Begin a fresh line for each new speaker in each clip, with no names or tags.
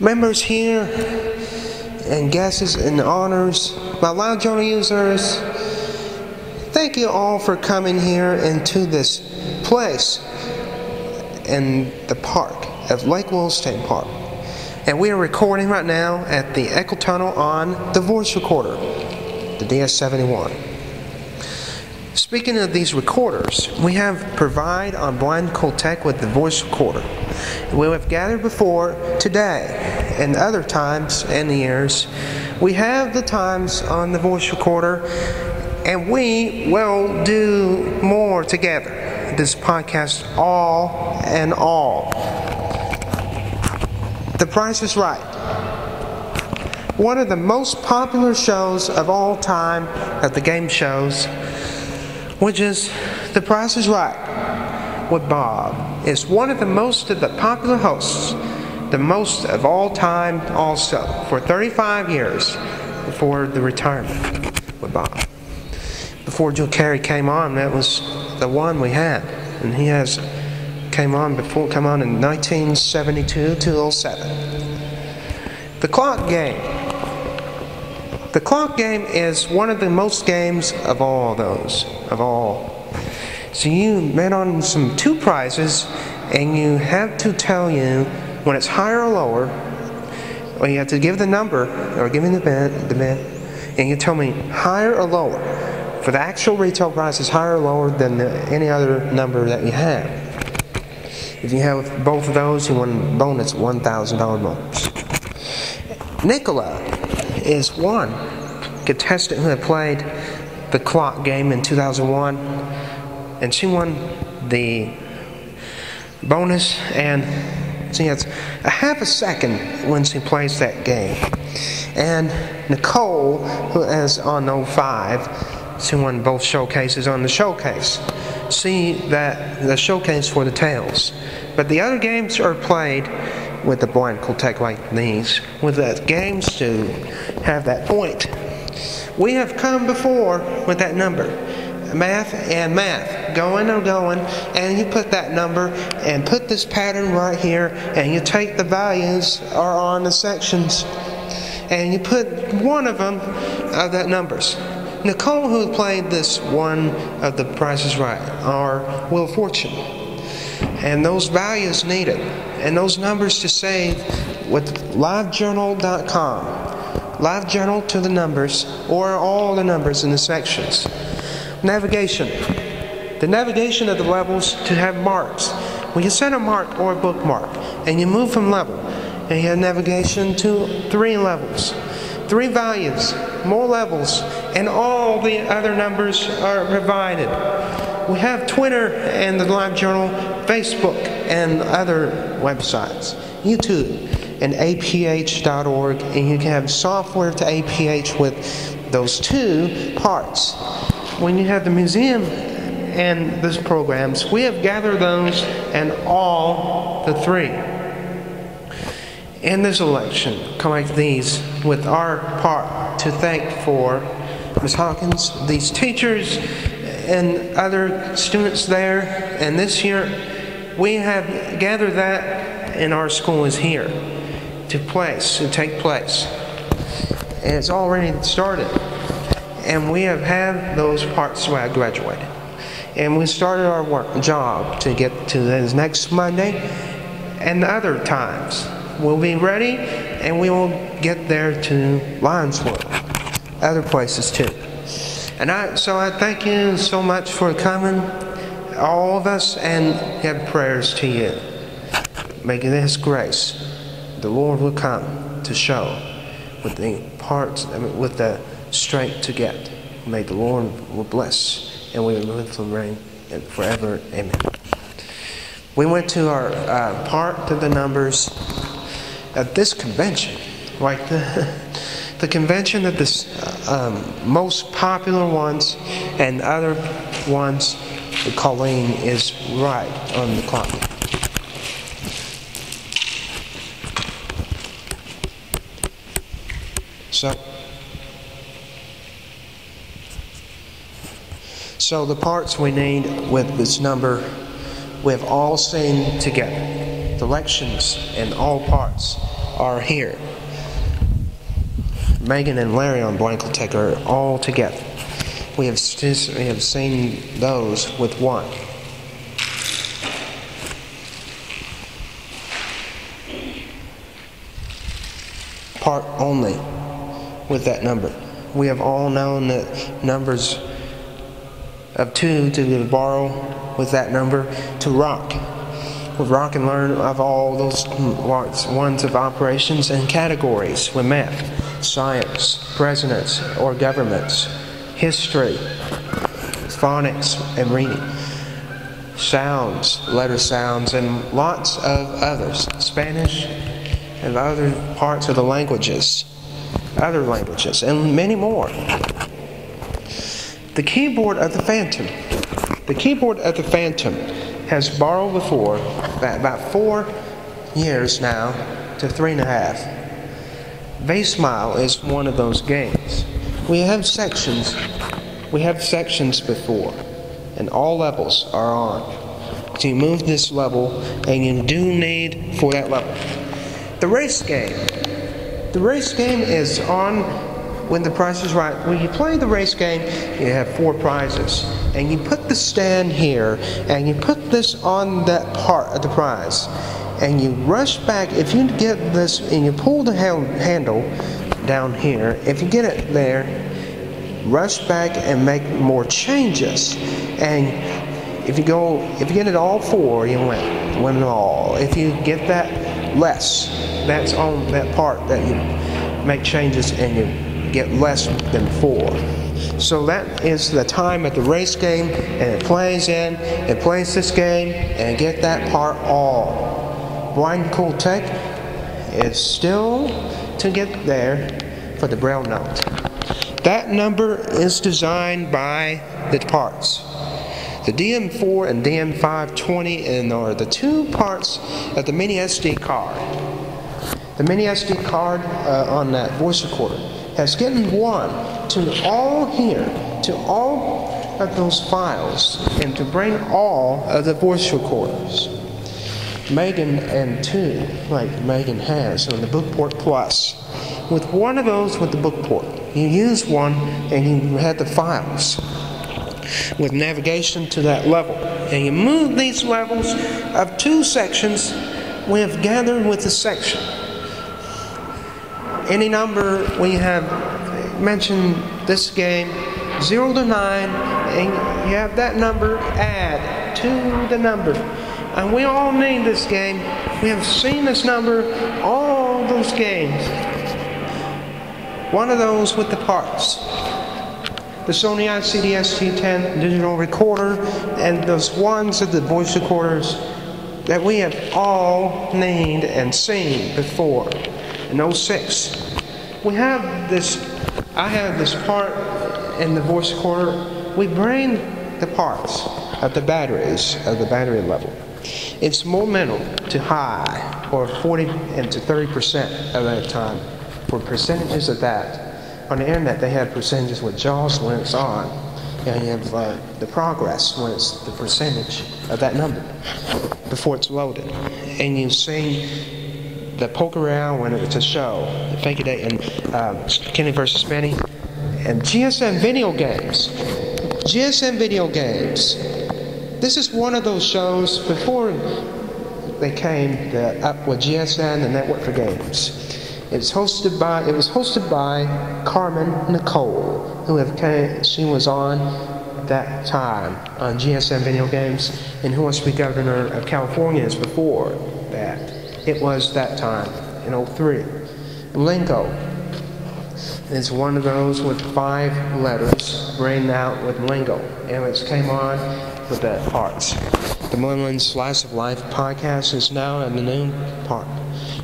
members here and guests and honors, my Livejournal users, thank you all for coming here into this place in the park of Lake Willastein Park. And we are recording right now at the Echo Tunnel on the voice recorder, the DS71. Speaking of these recorders, we have provided on Blind Nicole Tech with the voice recorder. We have gathered before today and other times and years. We have the times on the voice recorder, and we will do more together. This podcast, all and all. The Price is Right. One of the most popular shows of all time of the game shows, which is The Price is Right with Bob, is one of the popular hosts, the most of all time also, for 35 years before the retirement with Bob. Before Joe Carey came on, that was the one we had, and he came on in 1972 to 07. The clock game. The clock game is one of the most games of all. So you bet on some two prizes, and you have to tell you when it's higher or lower, or you have to give the number, or give me the bid, and you tell me higher or lower. For the actual retail price is higher or lower than any other number that you have. If you have both of those, you win a bonus, $1,000 bonus. Nicole is one contestant who had played the clock game in 2001, and she won the bonus, and she has a half a second when she plays that game. And Nicole, who is on 05, she won both showcases on the showcase. See that the showcase for the tails. But the other games are played with the Blind Nicole Tech like these, with the games to have that point. We have come before with that number, math, going, and you put that number and put this pattern right here, and you take the values are on the sections, and you put one of them of that numbers. Nicole, who played this one of The Price is Right, or Wheel of Fortune, and those values needed, and those numbers to save with Livejournal.com. Livejournal to the numbers, or all the numbers in the sections. Navigation. The navigation of the levels to have marks. When you set a mark or a bookmark, and you move from level, and you have navigation to 3 levels. 3 values, more levels, and all the other numbers are provided. We have Twitter and the Livejournal, Facebook, and other websites, YouTube, and aph.org, and you can have software to APH with those 2 parts. When you have the museum and those programs, we have gathered those and all the 3. In this election, like these, with our part to thank for Ms. Hawkins, these teachers, and other students there, and this year we have gathered that, and our school is here to take place. And it's already started. And we have had those parts where I graduated. And we started our job to get to this next Monday, and the other times. We'll be ready, and we will get there to Lionsville, other places too. So I thank you so much for coming, all of us, and have prayers to you. May this grace, the Lord will come to show with the parts, with the strength to get. May the Lord will bless, and we will live and reign forever. Amen. We went to our part to the numbers at this convention, like the convention of the most popular ones and other ones. Colleen is right on the clock. So the parts we need with this number, we have all seen together. The elections and all parts are here. Megan and Larry on Blankletech are all together. We have seen those with one. Part only with that number. We have all known that numbers of 2 to borrow with that number to rock. With rock and learn of all those ones of operations and categories with math, science, presidents or governments, history, phonics and reading, sounds, letter sounds, and lots of others, Spanish and other parts of the languages, other languages, and many more. The keyboard of the Phantom. The keyboard of the Phantom has borrowed before about 4 years now to 3.5. Smile is one of those games. We have sections before, and all levels are on. So you move this level, and you do need for that level. The race game. The race game is on when the price is right. When you play the race game, you have 4 prizes. And you put the stand here, and you put this on that part of the prize. And you rush back. If you get this, and you pull the handle down here, if you get it there, rush back and make more changes. And if you get it all 4, you win it all. If you get that less, that's on that part that you make changes and you get less than 4. So that is the time at the race game, and it plays this game and get that part all. Blind Cool Tech is still to get there for the Braille note. That number is designed by the parts. The DM4 and DM520 are the 2 parts of the mini SD card. The mini SD card on that voice recorder has gotten one to all here, to all of those files, and to bring all of the voice recorders. Megan and 2, like Megan has on the Bookport Plus. With one of those with the Bookport, you use one and you have the files with navigation to that level. And you move these levels of 2 sections we have gathered with the section. Any number we have mentioned this game, 0 to 9, and you have that number, add to the number. And we all need this game. We have seen this number, all those games. One of those with the parts. The Sony ICD-ST10 digital recorder, and those ones of the voice recorders that we have all named and seen before. In 06, we have this, I have this part in the voice recorder. We bring the parts of the batteries, of the battery level. It's momentum to high, or 40 and to 30% of that time, for percentages of that. On the internet, they have percentages with JAWS when it's on, and you have the progress when it's the percentage of that number before it's loaded. And you see the poke around when it's a show, the Fake It Day, and Kenny vs. Benny, and GSM video games. GSM video games. This is one of those shows before they came up with GSM, the Network for Games. It was hosted by Carmen Nicole, she was on at that time on GSM video games, and who was to be governor of California is before that. It was that time in 03. Lingo is one of those with 5 letters, written out with lingo, and it came on with the parts. The Millennium Slice of Life podcast is now in the new part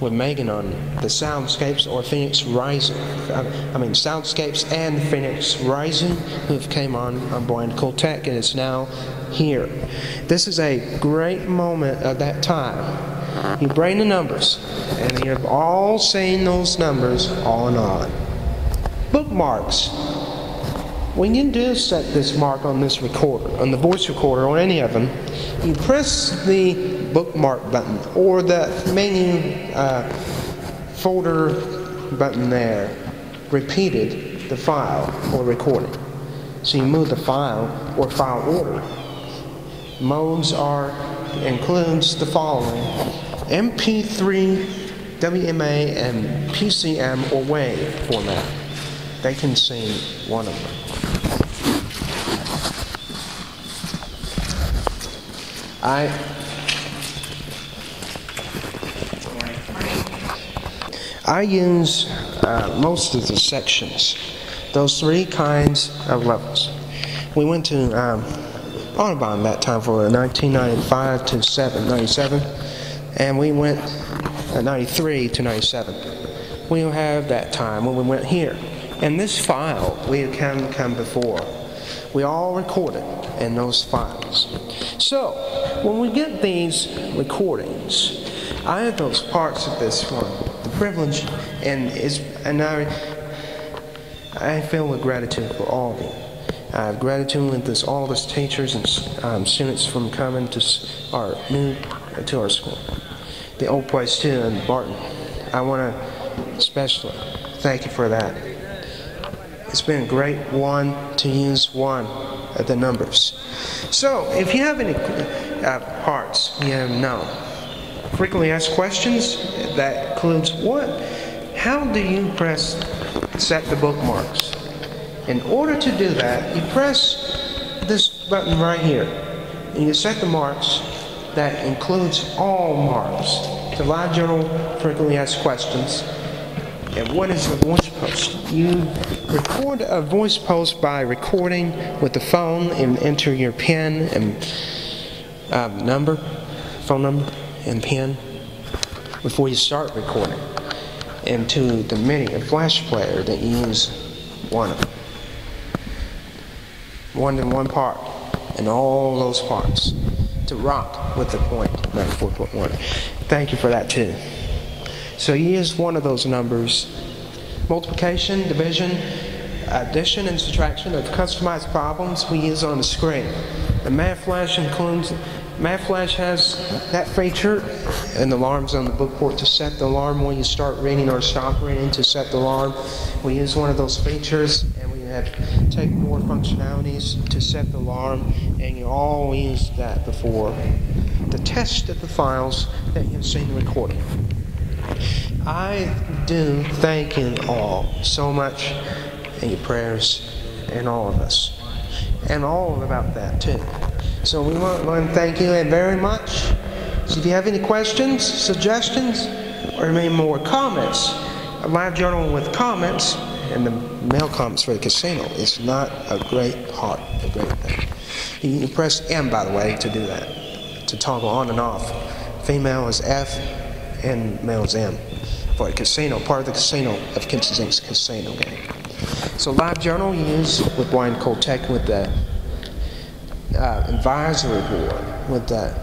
with Megan on the Soundscapes or Phoenix Rising. Soundscapes and Phoenix Rising, who came on Blind Cool Tech, and is now here. This is a great moment of that time. You bring the numbers, and you've all seen those numbers on and on. Bookmarks. When you do set this mark on this recorder, on the voice recorder, or any of them, you press the bookmark button or the menu folder button there repeated the file for recording. So you move the file or file order. Modes includes the following: MP3, WMA, and PCM or WAV format. They can sing one of them. I use most of the sections, those 3 kinds of levels. We went to Audubon that time for 1995 to 97, and we went 93 to 97. We have that time when we went here. And this file we come before, we all recorded in those files. So when we get these recordings, I have those parts of this one, the privilege, and I feel with gratitude for all of you. I have gratitude with all these teachers and students from coming to our school, the old place too in Barton. I want to especially thank you for that. It's been a great one to use one of the numbers. So if you have any parts you have known, frequently asked questions, that includes how do you set the bookmarks? In order to do that, you press this button right here, and you set the marks. That includes all marks. The Livejournal frequently asked questions. And what is a voice post? You record a voice post by recording with the phone and enter your PIN and phone number and PIN before you start recording into the MIDI, a flash player that you use one part and all those parts to rock with the point 94.1. Thank you for that too. So you use one of those numbers. Multiplication, division, addition, and subtraction of customized problems we use on the screen. The Math Flash has that feature, and the alarms on the bookport to set the alarm when you start reading or stop reading to set the alarm. We use one of those features, and we have take more functionalities to set the alarm, and you all use that before the test of the files that you've seen recording. I do thank you all so much in your prayers and all of us, and all about that too. So we want to thank you very much. So if you have any questions, suggestions, or maybe more comments, a Livejournal with comments and the mail comments for the casino is not a great thing. You can press M, by the way, to do that, to toggle on and off. Female is F and male is M for a casino, part of the casino of Kinson's Inc.'s casino game. So Livejournal you use with Blind Nicole Tech with the advisory board, with the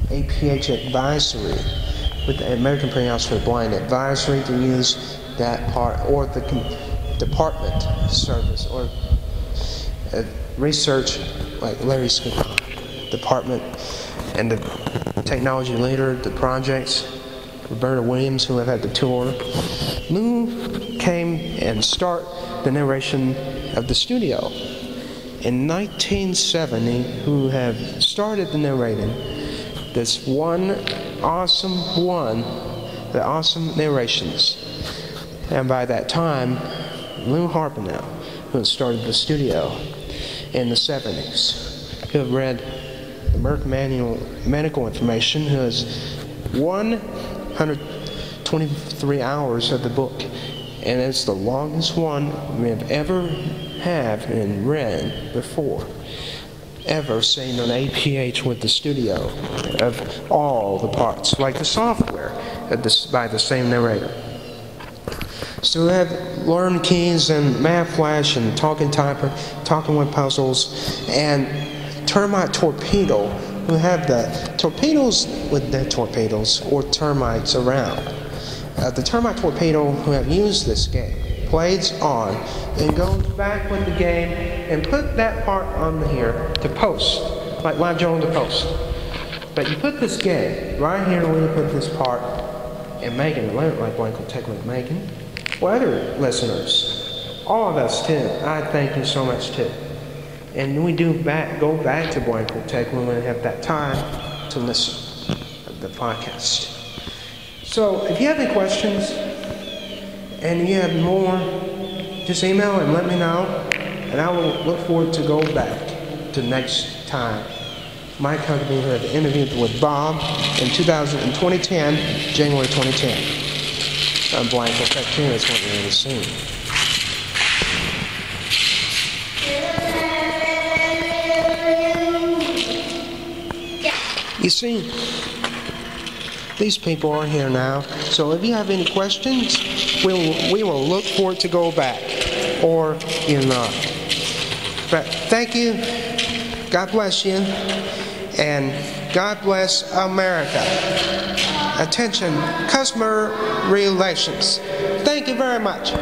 APH advisory, with the American Printing House for the Blind advisory to use that part, or the department service, or research like Larry's department, and the technology leader, the projects, Roberta Williams, who have had the tour. Lou came and started the narration of the studio in 1970, who have started the narrating this the awesome narrations. And by that time, Lou Harpinell, who started the studio in the 70s, who have read American Medical Information, who has 123 hours of the book, and it's the longest one we have ever and read before, ever seen on APH with the studio of all the parts, like the software by the same narrator. So we have Learn Keys and Math Flash and Talking Typer, Talking with Puzzles, and Termite Torpedo, who have the torpedoes with their torpedoes or termites around. The Termite Torpedo, who have used this game, plays on and goes back with the game and put that part on here to post, like Livejournal to post. But you put this game right here where you put this part and Megan alert like Blanco Technical and Megan, or other listeners, all of us too, I thank you so much too. And we do go back to Blanco Tech when we have that time to listen to the podcast. So if you have any questions and you have more, just email and let me know, and I will look forward to go back to next time. My company had an interview with Bob in 2010, January 2010. I'm Blanco Tech too, that's what we're going to see. You see, these people are here now, so if you have any questions, we will look forward to go back, or you're not. But thank you, God bless you, and God bless America. Attention, customer relations. Thank you very much.